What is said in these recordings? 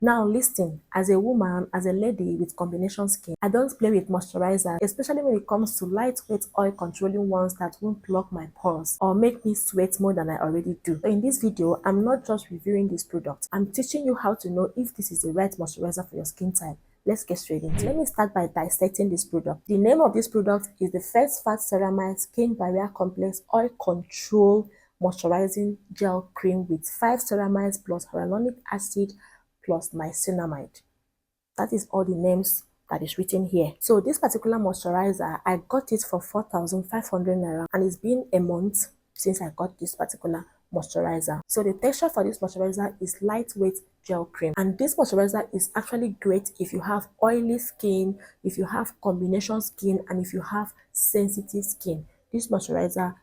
Now listen, as a woman, as a lady with combination skin, I don't play with moisturizer, especially when it comes to lightweight oil controlling ones that won't block my pores or make me sweat more than I already do. So in this video, I'm not just reviewing this product, I'm teaching you how to know if this is the right moisturizer for your skin type. Let's get straight into it. Let me start by dissecting this product. The name of this product is the First Fat Ceramide Skin Barrier Complex Oil Control Moisturizing Gel Cream with 5 ceramides plus hyaluronic acid plus niacinamide. That is all the names that is written here. So this particular moisturizer, I got it for 4,500 naira, and it's been a month since I got this particular moisturizer. So the texture for this moisturizer is lightweight gel cream, and this moisturizer is actually great if you have oily skin, if you have combination skin, and if you have sensitive skin. This moisturizer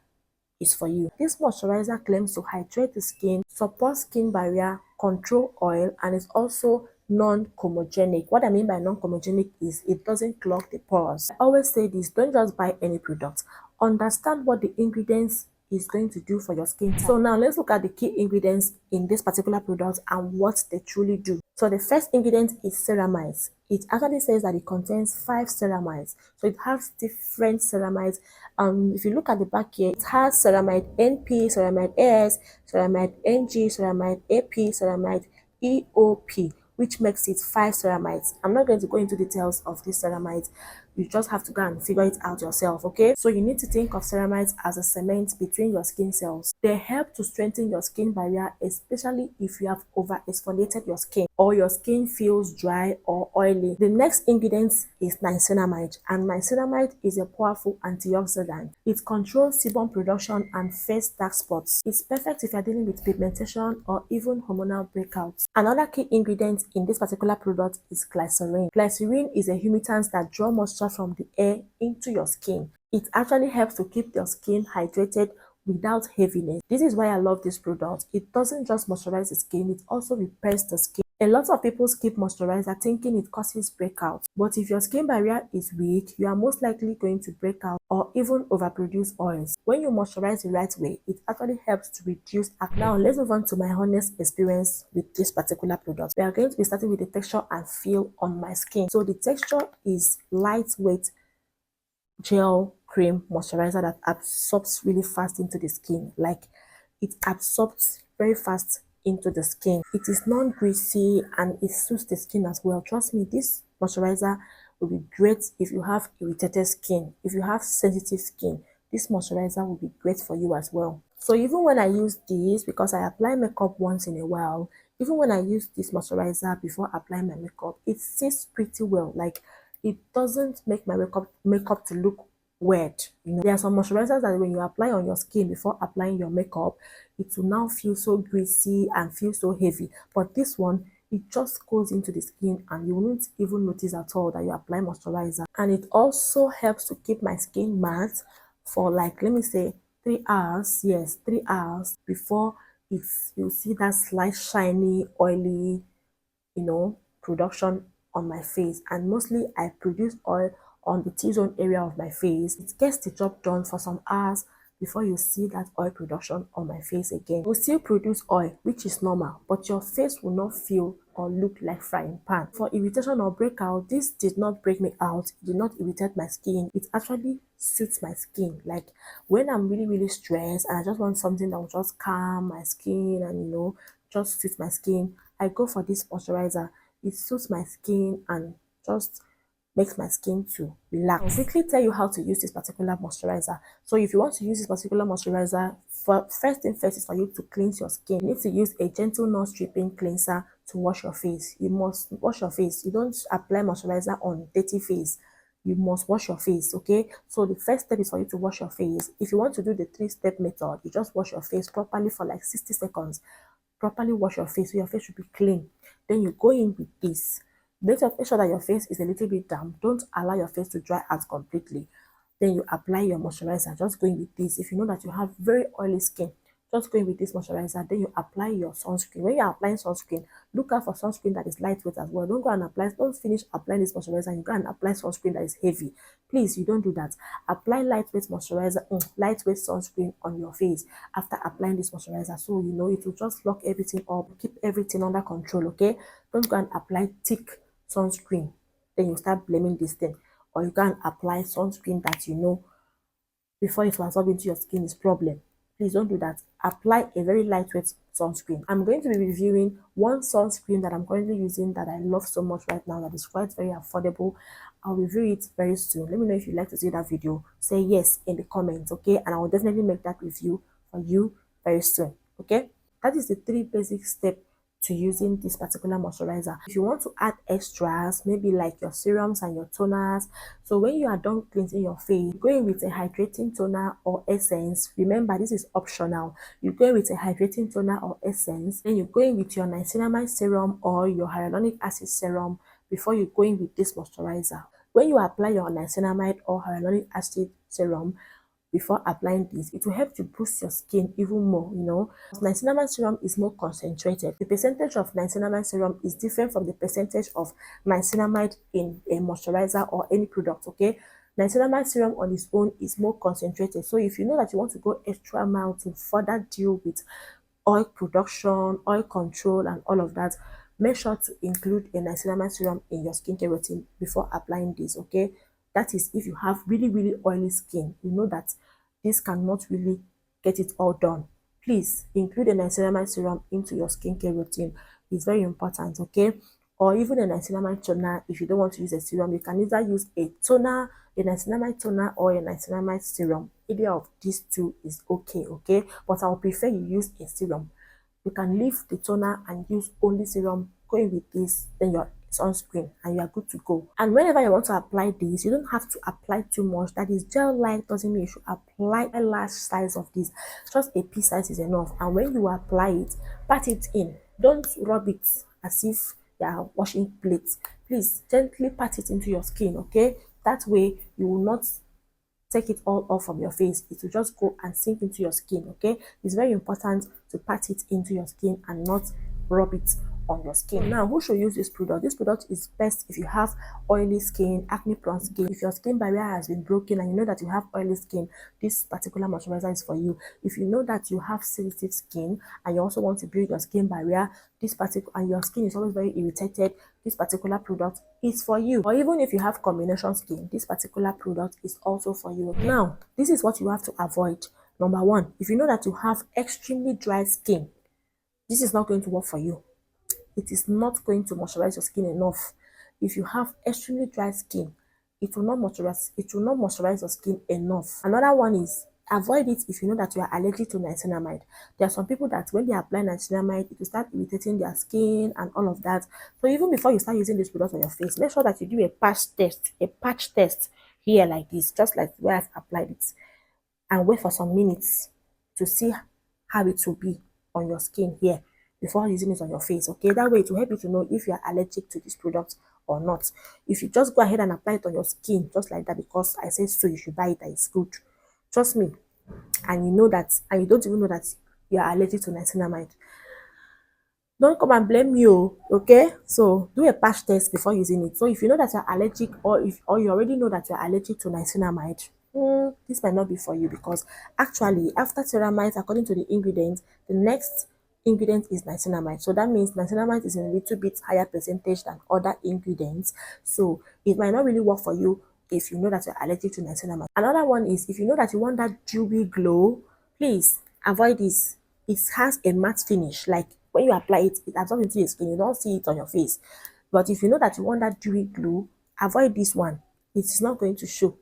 is for you. This moisturizer claims to hydrate the skin, support skin barrier, control oil, and is also non-comedogenic. What I mean by non-comedogenic is it doesn't clog the pores. I always say this, don't just buy any product. Understand what the ingredients is going to do for your skin type. So now let's look at the key ingredients in this particular product and what they truly do. So the first ingredient is ceramides. It actually says that it contains 5 ceramides. So it has different ceramides. If you look at the back here, it has ceramide NP, ceramide AS, ceramide NG, ceramide AP, ceramide EOP, which makes it 5 ceramides. I'm not going to go into details of these ceramides. You just have to go and figure it out yourself, okay? So you need to think of ceramides as a cement between your skin cells. They help to strengthen your skin barrier, especially if you have over exfoliated your skin or your skin feels dry or oily. The next ingredient is niacinamide, and niacinamide is a powerful antioxidant. It controls sebum production and face dark spots. It's perfect if you're dealing with pigmentation or even hormonal breakouts. Another key ingredient in this particular product is glycerin. Glycerin is a humectant that draws moisture from the air into your skin. It actually helps to keep your skin hydrated without heaviness. This is why I love this product. It doesn't just moisturize the skin, it also repairs the skin. A lot of people skip moisturizer thinking it causes breakouts, but if your skin barrier is weak, you are most likely going to break out or even overproduce oils. When you moisturize the right way, it actually helps to reduce acne. Now let's move on to my honest experience with this particular product. We are going to be starting with the texture and feel on my skin. So the texture is lightweight gel cream moisturizer that absorbs really fast into the skin. Like, it absorbs very fast into the skin. It is non-greasy and it suits the skin as well. Trust me, this moisturizer will be great if you have irritated skin. If you have sensitive skin, this moisturizer will be great for you as well. So even when I use this, because I apply makeup once in a while, even when I use this moisturizer before applying my makeup, it sits pretty well. Like, it doesn't make my makeup to look weird. You know, there are some moisturizers that when you apply on your skin before applying your makeup, it will now feel so greasy and feel so heavy. But this one, it just goes into the skin and you won't even notice at all that you apply moisturizer. And it also helps to keep my skin matte for, like, let me say 3 hours. Yes, 3 hours before you'll see that slight shiny, oily, production on my face. And mostly I produce oil on the T-zone area of my face. It gets the job done for some hours before you see that oil production on my face again. You will still produce oil, which is normal, but your face will not feel or look like frying pan. For irritation or breakout, this did not break me out. It did not irritate my skin. It actually suits my skin. Like, when I'm really stressed and I just want something that will just calm my skin and just suit my skin, I go for this moisturizer. It suits my skin and just makes my skin to relax. I'll quickly tell you how to use this particular moisturizer. So if you want to use this particular moisturizer, first thing first is for you to cleanse your skin. You need to use a gentle non-stripping cleanser to wash your face. You must wash your face. You don't apply moisturizer on dirty face. You must wash your face, okay? So the first step is for you to wash your face. If you want to do the 3-step method, you just wash your face properly for like 60 seconds. Properly wash your face so your face should be clean. Then you go in with this. Make sure that your face is a little bit damp. Don't allow your face to dry out completely. Then you apply your moisturizer. Just go in with this. If you know that you have very oily skin, Just go in with this moisturizer, then you apply your sunscreen. When you're applying sunscreen, look out for sunscreen that is lightweight as well. Don't go and apply, don't finish applying this moisturizer and you go and apply sunscreen that is heavy. Please, you don't do that. Apply lightweight moisturizer, lightweight sunscreen on your face after applying this moisturizer. So you know it will just lock everything up, keep everything under control, okay? Don't go and apply thick sunscreen. Then you start blaming this thing. Or you can apply sunscreen that you know before it will absorb into your skin is problem. Please don't do that. Apply a very lightweight sunscreen. I'm going to be reviewing one sunscreen that I'm currently using that I love so much right now, that is quite very affordable. I'll review it very soon. Let me know if you'd like to see that video. Say yes in the comments, okay? And I will definitely make that review for you very soon, okay? That is the 3 basic steps to using this particular moisturizer. If you want to add extras, maybe like your serums and your toners, so when you are done cleansing your face, go in with a hydrating toner or essence. Remember, this is optional. You go in with a hydrating toner or essence, then you go in with your niacinamide serum or your hyaluronic acid serum before you go in with this moisturizer. When you apply your niacinamide or hyaluronic acid serum, before applying this, it will help to boost your skin even more, you know. Niacinamide serum is more concentrated. The percentage of niacinamide serum is different from the percentage of niacinamide in a moisturizer or any product, okay? Niacinamide serum on its own is more concentrated. So if you know that you want to go extra mile to further deal with oil production, oil control, and all of that, make sure to include a niacinamide serum in your skincare routine before applying this, okay? That is if you have really, really oily skin. You know that this cannot really get it all done. Please include a niacinamide serum into your skincare routine. It's very important, okay? Or even a niacinamide toner. If you don't want to use a serum, you can either use a toner, a niacinamide toner, or a niacinamide serum. Either of these two is okay, okay? But I would prefer you use a serum. You can leave the toner and use only serum. Go in with this, then your sunscreen, and you are good to go. And whenever you want to apply this, you don't have to apply too much. That is gel-like doesn't mean you should apply a large size of this. Just a pea size is enough. And when you apply it, pat it in. Don't rub it as if you are washing plates. Please gently pat it into your skin, okay? That way you will not take it all off from your face. It will just go and sink into your skin, okay? It's very important to pat it into your skin and not rub it on your skin. Now, who should use this product? This product is best if you have oily skin, acne prone skin. If your skin barrier has been broken and you know that you have oily skin, this particular moisturizer is for you. If you know that you have sensitive skin and you also want to build your skin barrier, and your skin is always very irritated, this particular product is for you. Or even if you have combination skin, this particular product is also for you. Now, this is what you have to avoid. Number 1, if you know that you have extremely dry skin, this is not going to work for you. It is not going to moisturize your skin enough. If you have extremely dry skin, it will not moisturize your skin enough. Another one is avoid it if you know that you are allergic to niacinamide. There are some people that when they apply niacinamide, it will start irritating their skin and all of that. So even before you start using this product on your face, make sure that you do a patch test here like this, just like where I've applied it, and wait for some minutes to see how it will be on your skin here before using it on your face, okay? That way it will help you to know if you are allergic to this product or not. If you just go ahead and apply it on your skin just like that because I said so, you should buy it, that is good. Trust me. And you know that, and you don't even know that you are allergic to niacinamide, don't come and blame you, okay? So do a patch test before using it. So if you know that you're allergic, or you already know that you're allergic to niacinamide, this might not be for you, because actually after ceramides, according to the ingredients, the next ingredient is niacinamide. So that means niacinamide is in a little bit higher percentage than other ingredients. So it might not really work for you if you know that you're allergic to niacinamide. Another one is if you know that you want that dewy glow, please avoid this. It has a matte finish. Like when you apply it, it absorbs into your skin. You don't see it on your face. But if you know that you want that dewy glow, avoid this one. It is not going to show.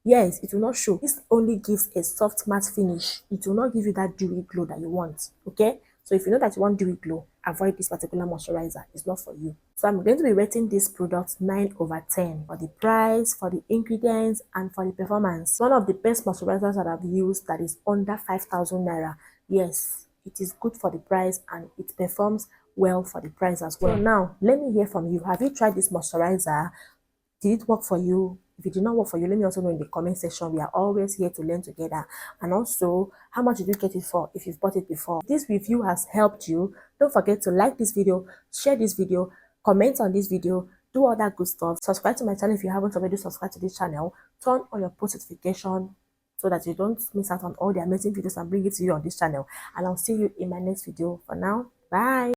Yes, it will not show. This only gives a soft matte finish. It will not give you that dewy glow that you want, okay? So if you know that you want dewy glow, avoid this particular moisturizer. It's not for you. So I'm going to be rating this product 9/10 for the price, for the ingredients, and for the performance. One of the best moisturizers that I've used that is under 5,000 naira. Yes, it is good for the price and it performs well for the price as well. So now, let me hear from you. Have you tried this moisturizer? Did it work for you? If it did not work for you, let me also know in the comment section. We are always here to learn together. And also, how much did you get it for if you've bought it before? If this review has helped you, don't forget to like this video, share this video, comment on this video, do all that good stuff. Subscribe to my channel if you haven't already subscribed to this channel. Turn on your post notification so that you don't miss out on all the amazing videos I'm bringing to you on this channel. And I'll see you in my next video. For now, bye.